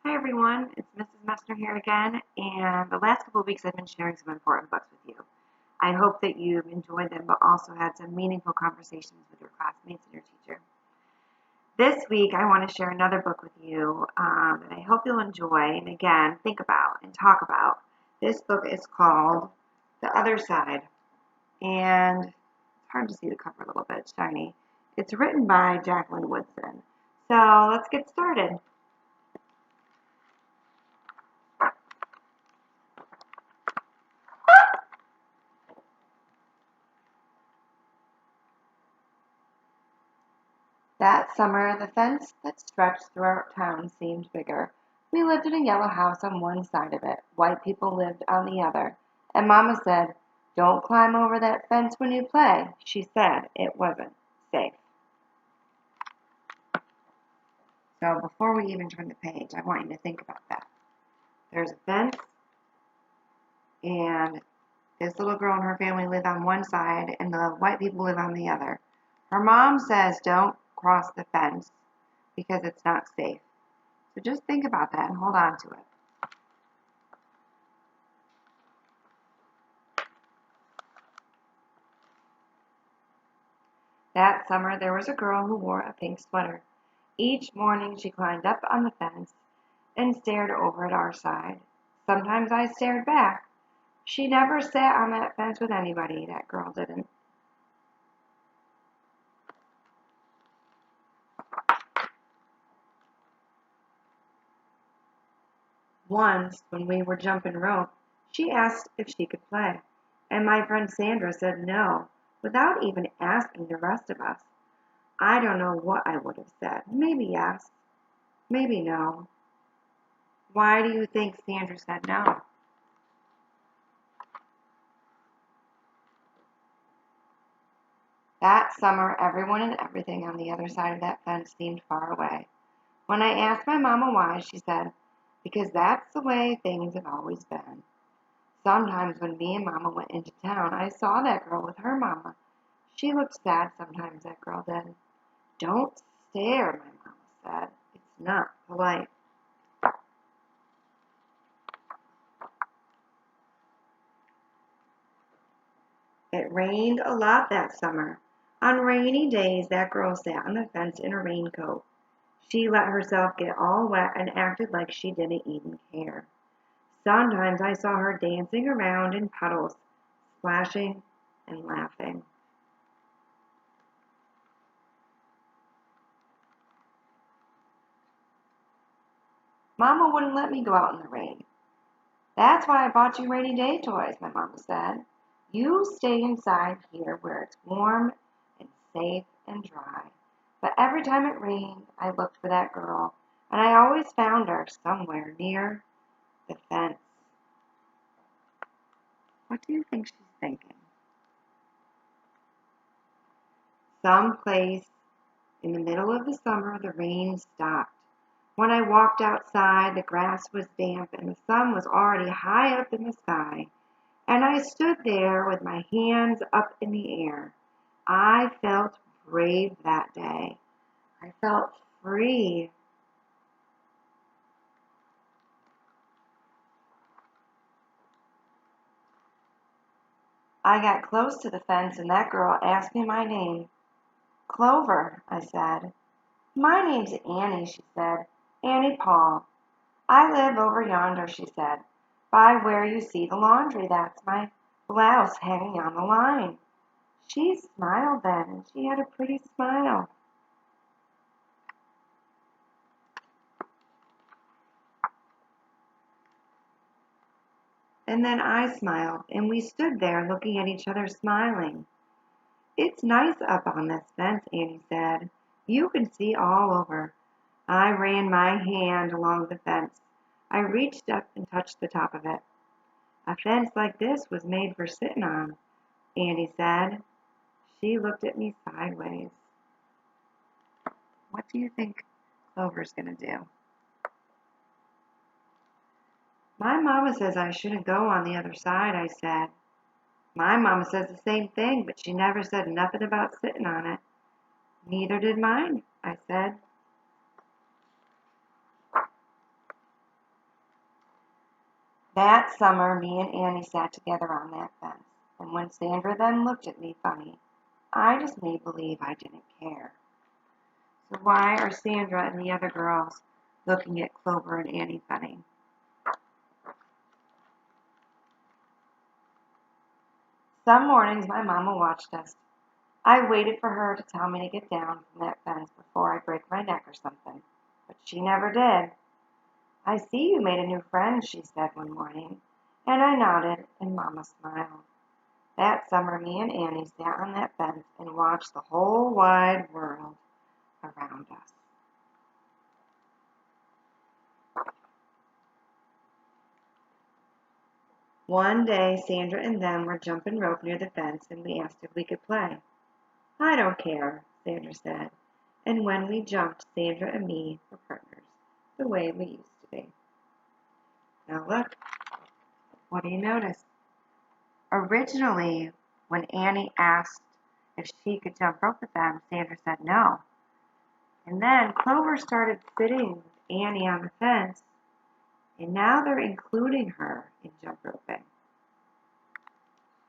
Hi everyone, it's Mrs. Messner here again, and the last couple of weeks I've been sharing some important books with you. I hope that you've enjoyed them, but also had some meaningful conversations with your classmates and your teacher. This week I want to share another book with you that I hope you'll enjoy, and again, think about and talk about. This book is called The Other Side, and it's hard to see the cover a little bit, it's shiny. It's written by Jacqueline Woodson. So let's get started. That summer, the fence that stretched through our town seemed bigger. We lived in a yellow house on one side of it. White people lived on the other. And Mama said, "Don't climb over that fence when you play." She said it wasn't safe. So before we even turn the page, I want you to think about that. There's a fence, and this little girl and her family live on one side, and the white people live on the other. Her mom says, "Don't cross the fence because it's not safe." So just think about that and hold on to it. That summer there was a girl who wore a pink sweater. Each morning she climbed up on the fence and stared over at our side. Sometimes I stared back. She never sat on that fence with anybody, that girl didn't. Once, when we were jumping rope, she asked if she could play, and my friend Sandra said no, without even asking the rest of us. I don't know what I would have said. Maybe yes, maybe no. Why do you think Sandra said no? That summer, everyone and everything on the other side of that fence seemed far away. When I asked my mama why, she said, "Because that's the way things have always been." Sometimes when me and Mama went into town, I saw that girl with her mama. She looked sad sometimes, that girl did. "Don't stare," my mama said. "It's not polite." It rained a lot that summer. On rainy days, that girl sat on the fence in a raincoat. She let herself get all wet and acted like she didn't even care. Sometimes I saw her dancing around in puddles, splashing and laughing. Mama wouldn't let me go out in the rain. "That's why I bought you rainy day toys," my mama said. "You stay inside here where it's warm and safe and dry." But every time it rained, I looked for that girl, and I always found her somewhere near the fence. What do you think she's thinking? Someplace in the middle of the summer, the rain stopped. When I walked outside, the grass was damp and the sun was already high up in the sky. And I stood there with my hands up in the air. I felt brave that day. I felt free. I got close to the fence and that girl asked me my name. "Clover," I said. "My name's Annie," she said. "Annie Paul. I live over yonder," she said, "by where you see the laundry. That's my blouse hanging on the line." She smiled then, and she had a pretty smile. And then I smiled, and we stood there looking at each other smiling. "It's nice up on this fence," Annie said. "You can see all over." I ran my hand along the fence. I reached up and touched the top of it. "A fence like this was made for sitting on," Annie said. She looked at me sideways. What do you think Clover's going to do? "My mama says I shouldn't go on the other side," I said. "My mama says the same thing, but she never said nothing about sitting on it." "Neither did mine," I said. That summer, me and Annie sat together on that fence, and when Sandra then looked at me funny, I just made believe I didn't care. So why are Sandra and the other girls looking at Clover and Annie funny? Some mornings my mama watched us. I waited for her to tell me to get down from that fence before I break my neck or something, but she never did. I see you made a new friend, she said one morning, and I nodded, and Mama smiled. That summer, me and Annie sat on that fence and watched the whole wide world around us. One day, Sandra and them were jumping rope near the fence, and we asked if we could play. I don't care, Sandra said, and when we jumped, Sandra and me were partners, the way we used to be. Now look, what do you notice? Originally, when Annie asked if she could jump rope with them, Sandra said no. And then Clover started sitting with Annie on the fence, and now they're including her in jump roping.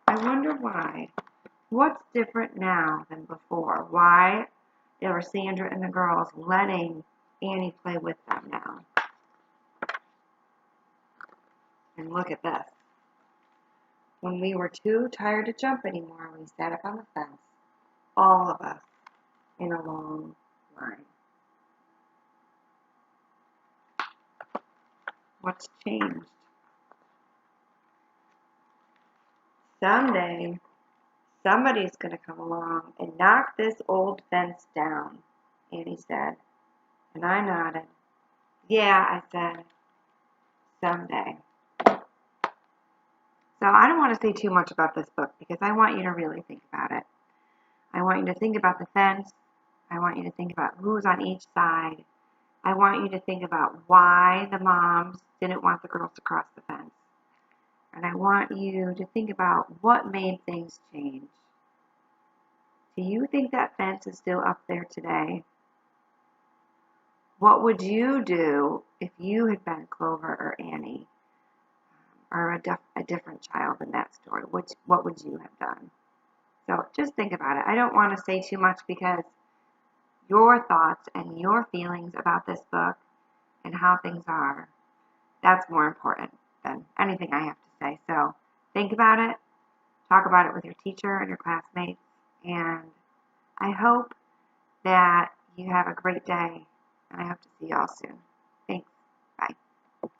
I wonder why. What's different now than before? Why are Sandra and the girls letting Annie play with them now? And look at this. When we were too tired to jump anymore, we sat up on the fence, all of us, in a long line. What's changed? Someday, somebody's going to come along and knock this old fence down, Annie said. And I nodded. Yeah, I said, someday. So I don't want to say too much about this book because I want you to really think about it. I want you to think about the fence. I want you to think about who's on each side. I want you to think about why the moms didn't want the girls to cross the fence. And I want you to think about what made things change. Do you think that fence is still up there today? What would you do if you had been Clover or Annie or a different child in that story? What would you have done? So just think about it. I don't want to say too much because your thoughts and your feelings about this book and how things are, that's more important than anything I have to say. So think about it, talk about it with your teacher and your classmates, and I hope that you have a great day, and I hope to see you all soon.